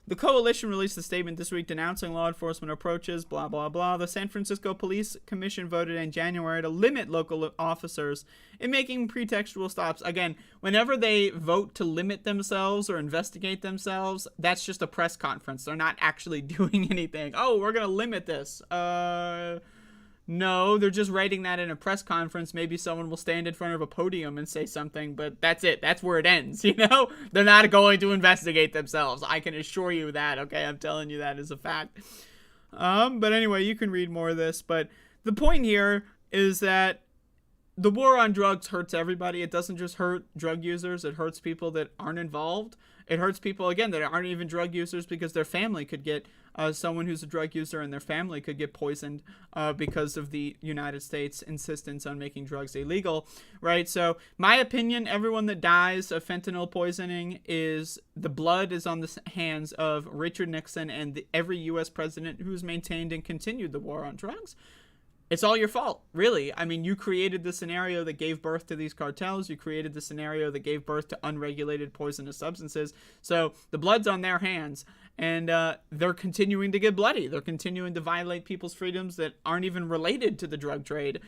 The coalition released a statement this week denouncing law enforcement approaches, blah, blah, blah. The San Francisco Police Commission voted in January to limit local officers in making pretextual stops. Again, whenever they vote to limit themselves or investigate themselves, that's just a press conference. They're not actually doing anything. Oh, we're going to limit this. No, they're just writing that in a press conference. Maybe someone will stand in front of a podium and say something, but that's it. That's where it ends, you know? They're not going to investigate themselves. I can assure you that, okay? I'm telling you that as a fact. But anyway, you can read more of this. But the point here is that the war on drugs hurts everybody. It doesn't just hurt drug users. It hurts people that aren't involved. It hurts people, again, that aren't even drug users because their family could get, someone who's a drug user and their family could get poisoned because of the United States' insistence on making drugs illegal, right? So, my opinion, everyone that dies of fentanyl poisoning the blood is on the hands of Richard Nixon and every U.S. president who's maintained and continued the war on drugs. It's all your fault, really. I mean, you created the scenario that gave birth to these cartels. You created the scenario that gave birth to unregulated poisonous substances. So the blood's on their hands, and they're continuing to get bloody. They're continuing to violate people's freedoms that aren't even related to the drug trade,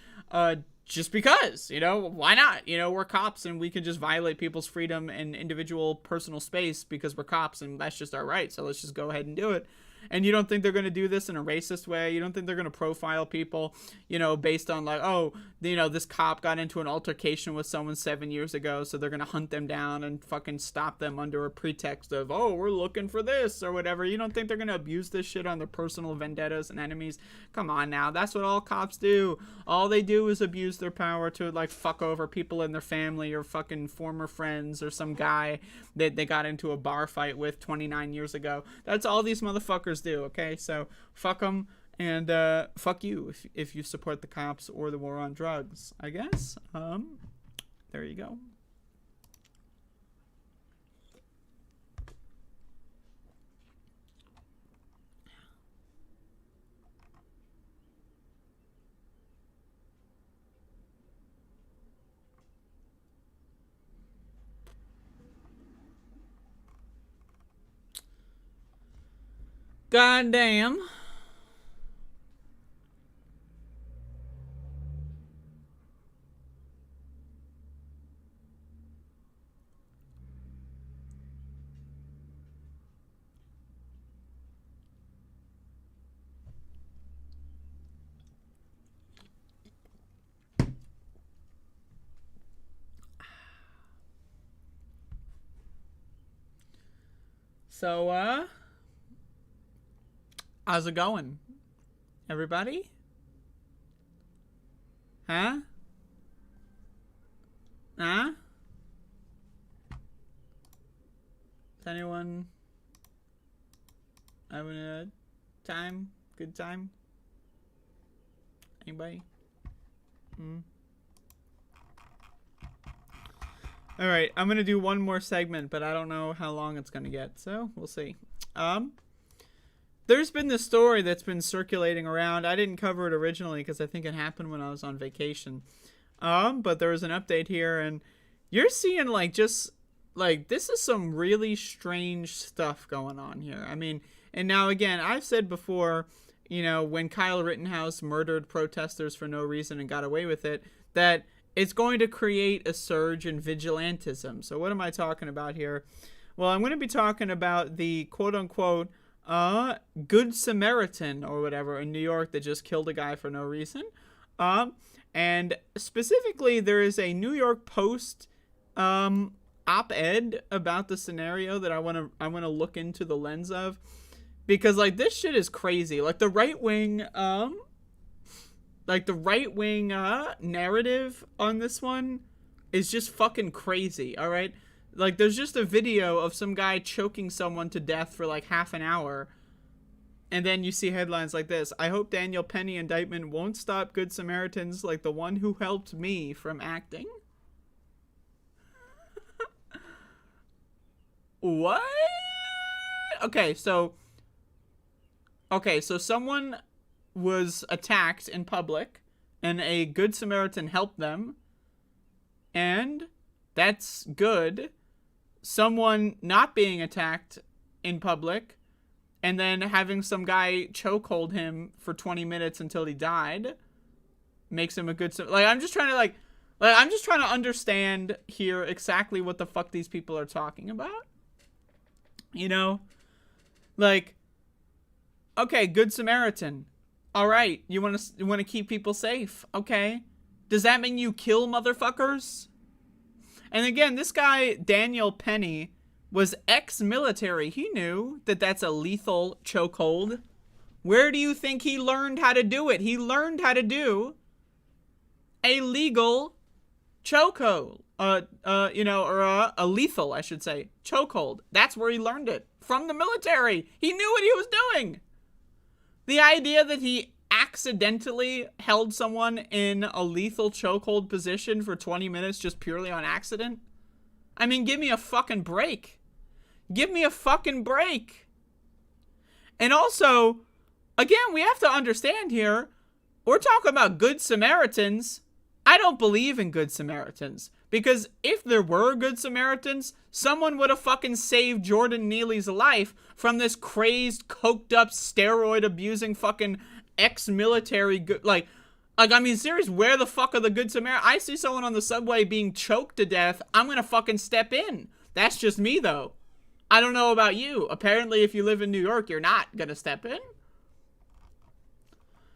just because, you know, why not? You know, we're cops, and we can just violate people's freedom and individual personal space because we're cops, and that's just our right. So let's just go ahead and do it. And you don't think they're going to do this in a racist way? You don't think they're going to profile people, you know, based on like, oh, you know, this cop got into an altercation with someone 7 years ago, so they're going to hunt them down and fucking stop them under a pretext of, oh, we're looking for this or whatever. You don't think they're going to abuse this shit on their personal vendettas and enemies? Come on now. That's what all cops do. All they do is abuse their power to like fuck over people in their family or fucking former friends or some guy that they got into a bar fight with 29 years ago. That's all these motherfuckers do, okay? So fuck them, and fuck you if you support the cops or the war on drugs, I guess. There you go. Goddamn. So, how's it going, everybody? Huh? Huh? Is anyone having a time? Good time? Anybody? Alright, I'm gonna do one more segment, but I don't know how long it's gonna get, so we'll see. There's been this story that's been circulating around. I didn't cover it originally because I think it happened when I was on vacation. But there was an update here, and you're seeing like just like this is some really strange stuff going on here. I mean, and now again, I've said before, you know, when Kyle Rittenhouse murdered protesters for no reason and got away with it, that it's going to create a surge in vigilantism. So what am I talking about here? Well, I'm going to be talking about the quote-unquote Good Samaritan or whatever in New York that just killed a guy for no reason. And specifically, there is a New York Post op-ed about the scenario that I want to look into the lens of, because like this shit is crazy. Like the right wing narrative on this one is just fucking crazy. All right. Like, there's just a video of some guy choking someone to death for, like, half an hour. And then you see headlines like this. I hope Daniel Penny indictment won't stop Good Samaritans like the one who helped me from acting. What? Okay, so someone was attacked in public, and a Good Samaritan helped them. And that's good. Someone not being attacked in public and then having some guy chokehold him for 20 minutes until he died makes him a good... Like, I'm just trying to understand here exactly what the fuck these people are talking about. You know? Like, okay, Good Samaritan. All right, you want to keep people safe. Okay. Does that mean you kill motherfuckers? And again, this guy, Daniel Penny, was ex-military. He knew that that's a lethal chokehold. Where do you think he learned how to do it? He learned how to do a legal chokehold. A lethal, I should say, chokehold. That's where he learned it. From the military. He knew what he was doing. The idea that he accidentally held someone in a lethal chokehold position for 20 minutes just purely on accident? I mean, give me a fucking break. Give me a fucking break. And also, again, we have to understand here, we're talking about Good Samaritans. I don't believe in Good Samaritans. Because if there were Good Samaritans, someone would have fucking saved Jordan Neely's life from this crazed, coked up, steroid abusing fucking ex-military good, like I mean, serious, where the fuck are the Good Samaritans? I see someone on the subway being choked to death, I'm gonna fucking step in. That's just me, though. I don't know about you. Apparently, if you live in New York, you're not gonna step in.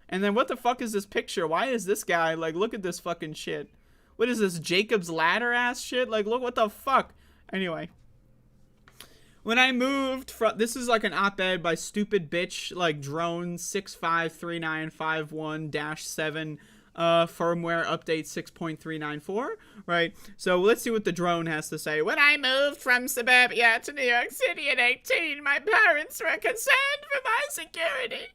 And then what the fuck is this picture? Why is this guy, like, look at this fucking shit. What is this, Jacob's Ladder ass shit? Like, look, what the fuck? Anyway. When I moved from, this is like an op-ed by stupid bitch, like, drone 653951-7, firmware update 6.394, right? So let's see what the drone has to say. When I moved from suburbia to New York City at 18, my parents were concerned for my security.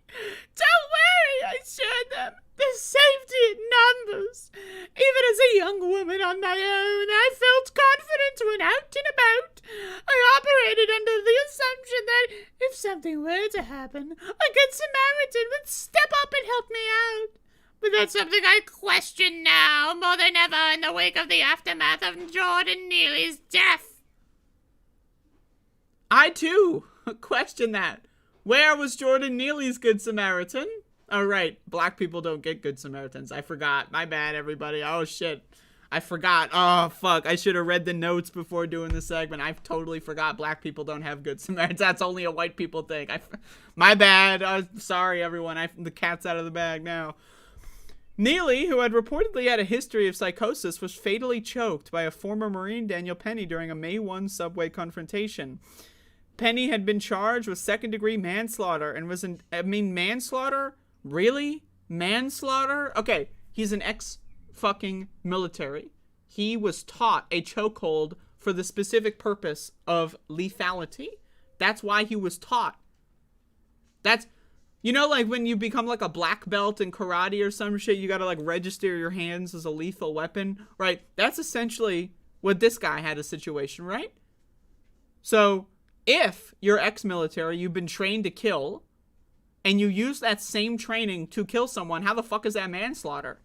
Don't worry, I assured them. There's safety in numbers. Even as a young woman on my own, I felt confident when out and about. I operated under the assumption that if something were to happen, a good Samaritan would step up and help me out. But that's something I question now, more than ever in the wake of the aftermath of Jordan Neely's death. I, too, question that. Where was Jordan Neely's Good Samaritan? Oh, right. Black people don't get Good Samaritans. I forgot. My bad, everybody. Oh, shit. I forgot. Oh, fuck. I should have read the notes before doing the segment. I totally forgot black people don't have Good Samaritans. That's only a white people thing. My bad. Sorry, everyone. The cat's out of the bag now. Neely, who had reportedly had a history of psychosis, was fatally choked by a former Marine, Daniel Penny, during a May 1 subway confrontation. Penny had been charged with second-degree manslaughter and was manslaughter? Really? Manslaughter? Okay, he's an ex-fucking military. He was taught a chokehold for the specific purpose of lethality. That's why he was taught. That's... You know, like, when you become, like, a black belt in karate or some shit, you gotta, like, register your hands as a lethal weapon, right? That's essentially what this guy had a situation, right? So, if you're ex-military, you've been trained to kill, and you use that same training to kill someone, how the fuck is that manslaughter?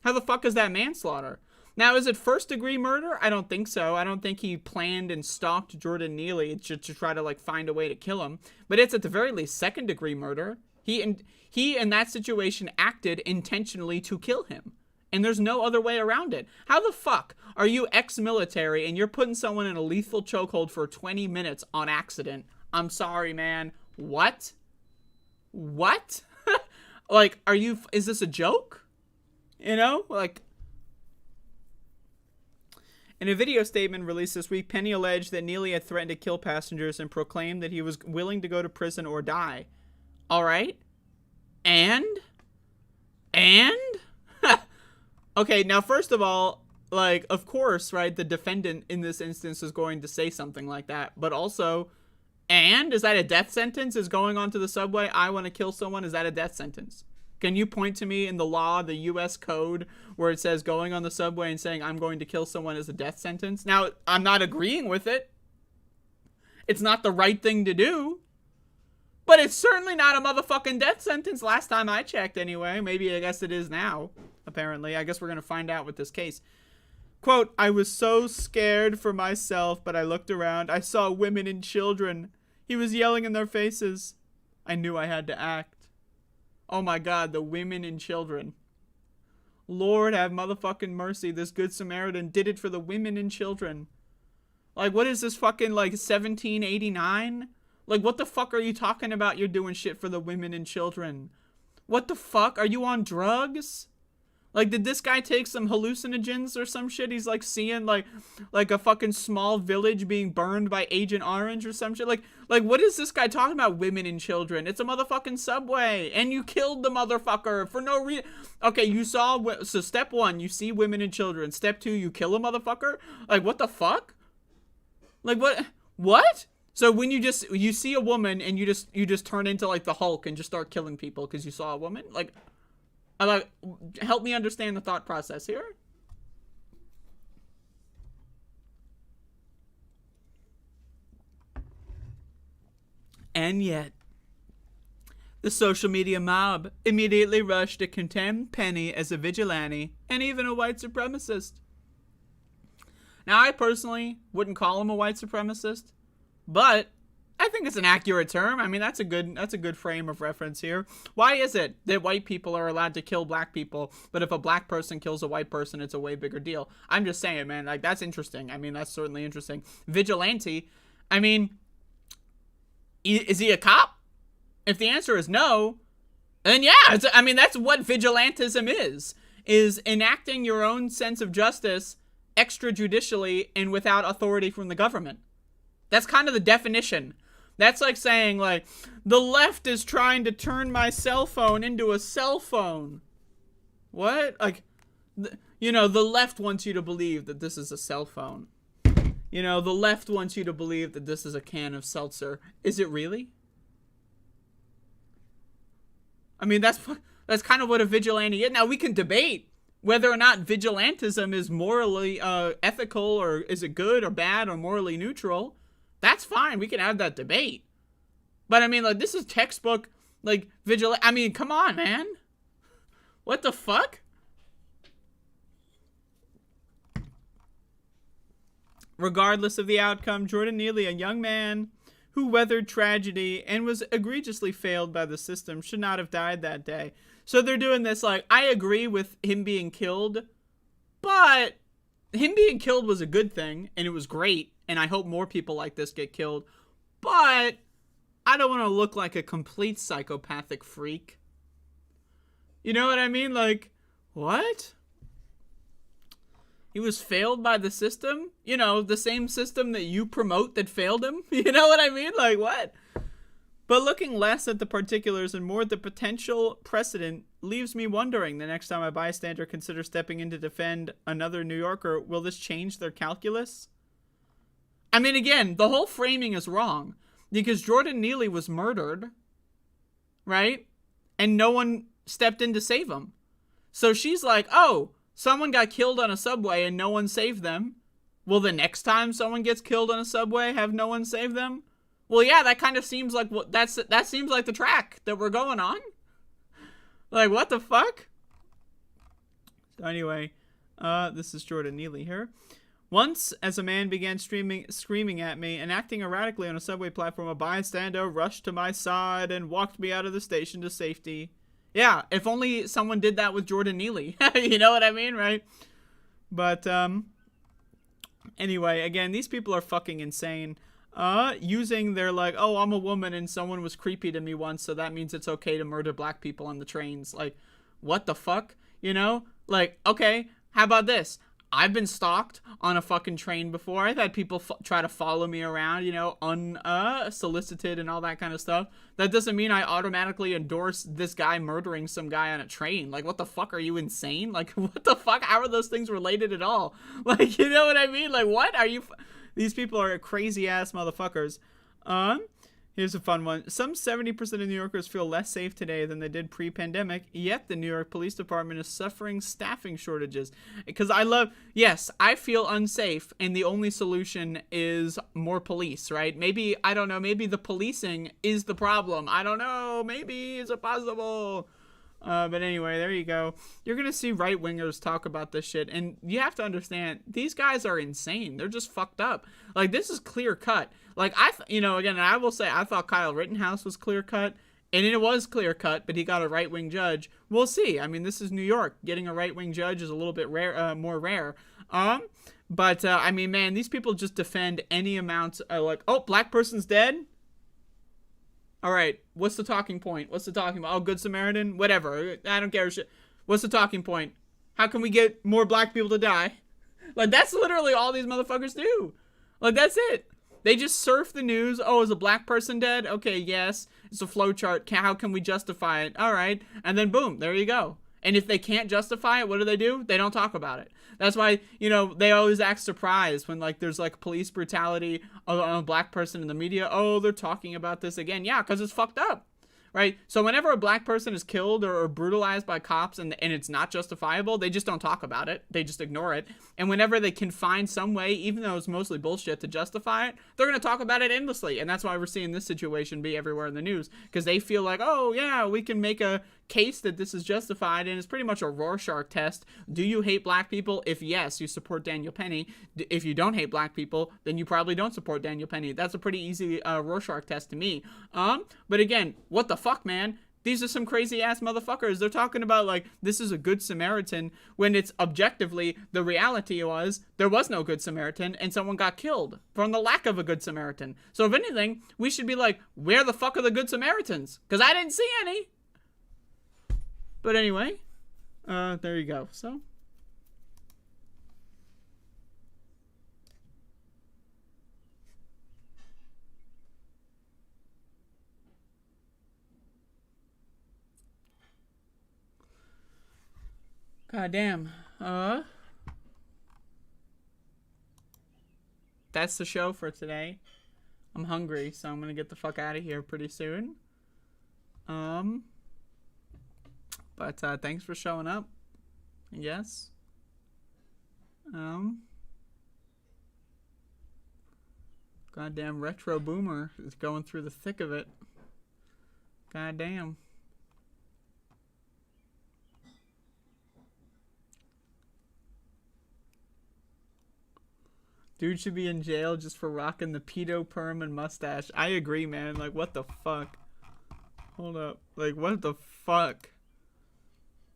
How the fuck is that manslaughter? Now, is it first-degree murder? I don't think so. I don't think he planned and stalked Jordan Neely to try to, like, find a way to kill him. But it's at the very least second-degree murder. He in that situation acted intentionally to kill him. And there's no other way around it. How the fuck are you ex-military and you're putting someone in a lethal chokehold for 20 minutes on accident? I'm sorry, man. What? What? Like, is this a joke? You know? Like... In a video statement released this week, Penny alleged that Neely had threatened to kill passengers and proclaimed that he was willing to go to prison or die. All right? And? Okay, now first of all, like, of course, right, the defendant in this instance is going to say something like that. But also, and? Is that a death sentence? Is going onto the subway, I want to kill someone, is that a death sentence? Can you point to me in the law, the U.S. code, where it says going on the subway and saying I'm going to kill someone is a death sentence? Now, I'm not agreeing with it. It's not the right thing to do. But it's certainly not a motherfucking death sentence last time I checked anyway. Maybe I guess it is now, apparently. I guess we're going to find out with this case. Quote, I was so scared for myself, but I looked around. I saw women and children. He was yelling in their faces. I knew I had to act. Oh my God, the women and children. Lord have motherfucking mercy. This Good Samaritan did it for the women and children. Like, what is this fucking, like, 1789? Like, what the fuck are you talking about? You're doing shit for the women and children. What the fuck? Are you on drugs? Like, did this guy take some hallucinogens or some shit? He's, like, seeing, like a fucking small village being burned by Agent Orange or some shit. Like, what is this guy talking about? Women and children. It's a motherfucking subway. And you killed the motherfucker for no reason. Okay, so step one, you see women and children. Step two, you kill a motherfucker? Like, what the fuck? Like, what? So when you see a woman and you just turn into, like, the Hulk and just start killing people because you saw a woman? Like... help me understand the thought process here. And yet, the social media mob immediately rushed to condemn Penny as a vigilante and even a white supremacist. Now, I personally wouldn't call him a white supremacist, but I think it's an accurate term. I mean, that's a good frame of reference here. Why is it that white people are allowed to kill black people, but if a black person kills a white person, it's a way bigger deal? I'm just saying, man, like, that's interesting. I mean, that's certainly interesting. Vigilante, I mean, is he a cop? If the answer is no, then yeah, I mean, that's what vigilantism is enacting your own sense of justice extrajudicially and without authority from the government. That's kind of the definition. That's like saying, like, the left is trying to turn my cell phone into a cell phone. What? Like, you know, the left wants you to believe that this is a cell phone. You know, the left wants you to believe that this is a can of seltzer. Is it really? I mean, that's kind of what a vigilante is. Now, we can debate whether or not vigilantism is morally ethical, or is it good or bad or morally neutral. That's fine. We can have that debate. But, I mean, like, this is textbook, like, vigilante. I mean, come on, man. What the fuck? Regardless of the outcome, Jordan Neely, a young man who weathered tragedy and was egregiously failed by the system, should not have died that day. So they're doing this, like, I agree with him being killed, but him being killed was a good thing, and it was great, and I hope more people like this get killed, but I don't want to look like a complete psychopathic freak. You know what I mean? Like, what? He was failed by the system? You know, the same system that you promote that failed him? You know what I mean? Like, what? But looking less at the particulars and more at the potential precedent leaves me wondering, the next time a bystander considers stepping in to defend another New Yorker, will this change their calculus? I mean, again, the whole framing is wrong. Because Jordan Neely was murdered, right? And no one stepped in to save him. So she's like, oh, someone got killed on a subway and no one saved them. Will the next time someone gets killed on a subway have no one save them? Well, yeah, that kind of seems like that seems like the track that we're going on. Like, what the fuck? So anyway, this is Jordan Neely here. Once, as a man began screaming at me and acting erratically on a subway platform, a bystander rushed to my side and walked me out of the station to safety. Yeah, if only someone did that with Jordan Neely. You know what I mean, right? But, anyway, again, these people are fucking insane. Using their, like, oh, I'm a woman and someone was creepy to me once, so that means it's okay to murder black people on the trains. Like, what the fuck? You know? Like, okay, how about this? I've been stalked on a fucking train before. I've had people try to follow me around, you know, unsolicited and all that kind of stuff. That doesn't mean I automatically endorse this guy murdering some guy on a train. Like, what the fuck? Are you insane? Like, what the fuck? How are those things related at all? Like, you know what I mean? Like, what are you... These people are crazy-ass motherfuckers. Here's a fun one. Some 70% of New Yorkers feel less safe today than they did pre-pandemic, yet the New York Police Department is suffering staffing shortages. Because yes, I feel unsafe, and the only solution is more police, right? Maybe, I don't know, maybe the policing is the problem. I don't know, maybe, is it possible? But anyway, there you go. You're going to see right-wingers talk about this shit, and you have to understand, these guys are insane. They're just fucked up. Like, this is clear-cut. Like, again, I will say, I thought Kyle Rittenhouse was clear-cut, and it was clear-cut, but he got a right-wing judge. We'll see. I mean, this is New York. Getting a right-wing judge is a little bit more rare. But, I mean, man, these people just defend any amount, like, oh, black person's dead? All right, what's the talking point? What's the talking point? Oh, Good Samaritan? Whatever. I don't care. What's the talking point? How can we get more black people to die? Like, that's literally all these motherfuckers do. Like, that's it. They just surf the news. Oh, is a black person dead? Okay, yes. It's a flowchart. How can we justify it? All right. And then, boom, there you go. And if they can't justify it, what do? They don't talk about it. That's why, you know, they always act surprised when, like, there's, like, police brutality on a black person in the media. Oh, they're talking about this again. Yeah, because it's fucked up, right? So whenever a black person is killed or brutalized by cops and it's not justifiable, they just don't talk about it. They just ignore it. And whenever they can find some way, even though it's mostly bullshit, to justify it, they're going to talk about it endlessly. And that's why we're seeing this situation be everywhere in the news, because they feel like, oh, yeah, we can make a case that this is justified, and it's pretty much a Rorschach test. Do you hate black people? If yes, you support Daniel Penny. If you don't hate black people, then you probably don't support Daniel Penny. That's a pretty easy Rorschach test to me. But again, what the fuck, man? These are some crazy ass motherfuckers. They're talking about like this is a good Samaritan when it's objectively the reality was there was no good Samaritan and someone got killed from the lack of a good Samaritan. So if anything, we should be like, where the fuck are the good Samaritans? Because I didn't see any. But anyway, there you go. So. God damn. That's the show for today. I'm hungry, so I'm gonna get the fuck out of here pretty soon. But thanks for showing up. Yes. Goddamn retro boomer is going through the thick of it. Goddamn. Dude should be in jail just for rocking the pedo perm and mustache. I agree, man. Like, what the fuck? Hold up. Like, what the fuck?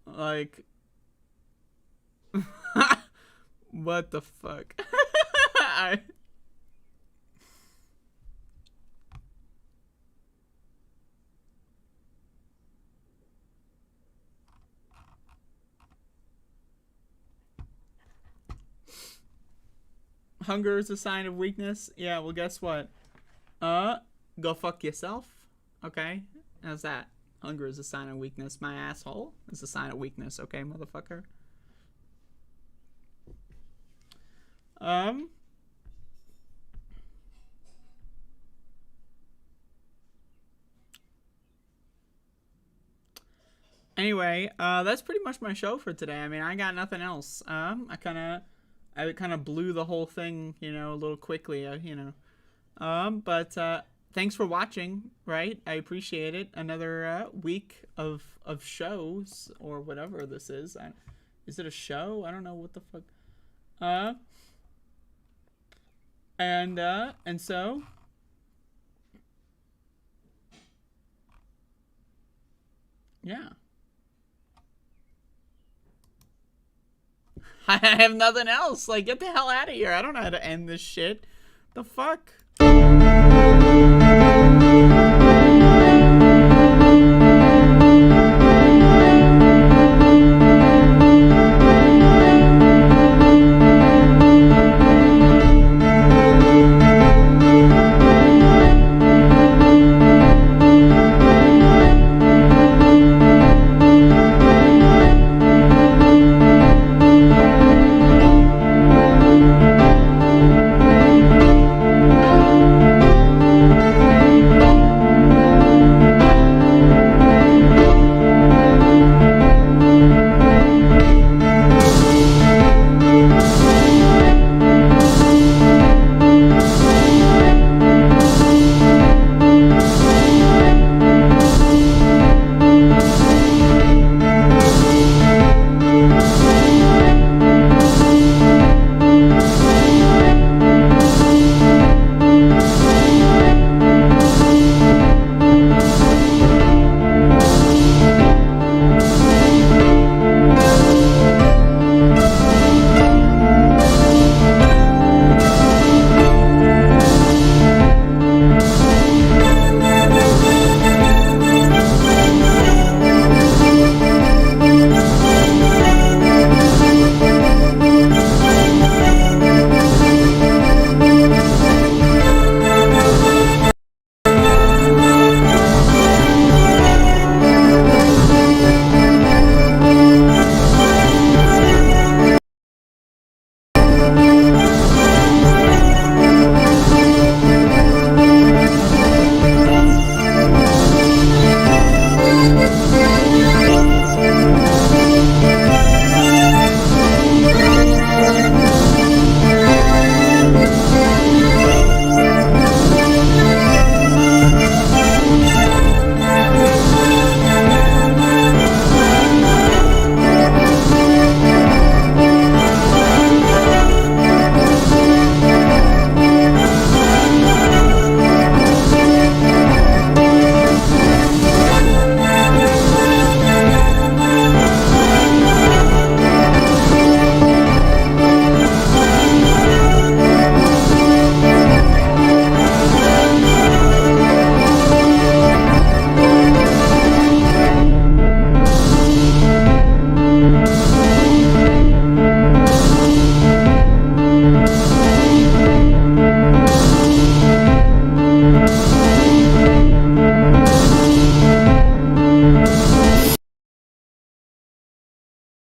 Like... what the fuck? Hunger is a sign of weakness. Yeah, well, guess what? Go fuck yourself. Okay? How's that? Hunger is a sign of weakness. My asshole is a sign of weakness. Okay, motherfucker? Anyway, that's pretty much my show for today. I mean, I got nothing else. I kind of blew the whole thing, you know, a little quickly, you know. But thanks for watching, right? I appreciate it. Another week of shows or whatever this is. Is it a show? I don't know what the fuck. And so yeah. I have nothing else. Like, get the hell out of here. I don't know how to end this shit. The fuck?